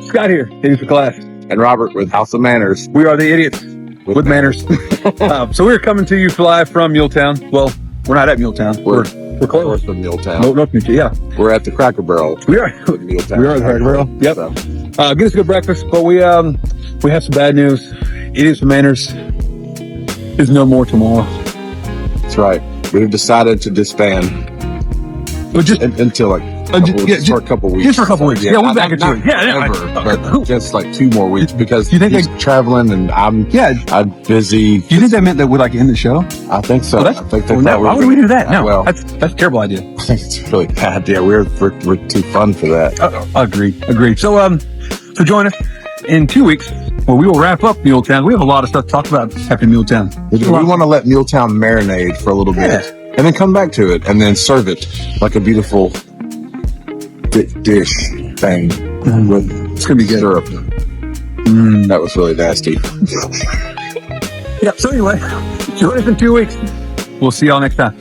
Scott here, Idiots for Class. And Robert with House of Manners. We are the idiots with manners. So we're coming to you live from Mule Town. Well, we're not at Mule Town. We're close. North from Mule Town. North Mule Town, yeah. We're at the Cracker Barrel. We are. Mule Town. We are at the Cracker Barrel. Yep. So, Get us a good breakfast, but we have some bad news. Idiots with Manners is no more tomorrow. that's right. We've decided to disband But just until like for a couple weeks. Just for a couple weeks. Yeah, we're back into it. Yeah, Ever, but just like 2 more weeks because You think he's traveling and I'm busy. Do you think that meant that we'd like end the show? I think so. Well, I think they Well, thought why would we do that? No, Well, that's a terrible idea. I think it's a really bad idea. We're too fun for that. Agreed. So join us in 2 weeks where we will wrap up Mule Town. We have a lot of stuff to talk about after Mule Town. We want to let Mule Town marinate for a little bit and then come back to it and then serve it like a beautiful dish thing with It's gonna be good. syrup. That was really nasty. Yeah. So anyway, join us in 2 weeks. We'll see y'all next time.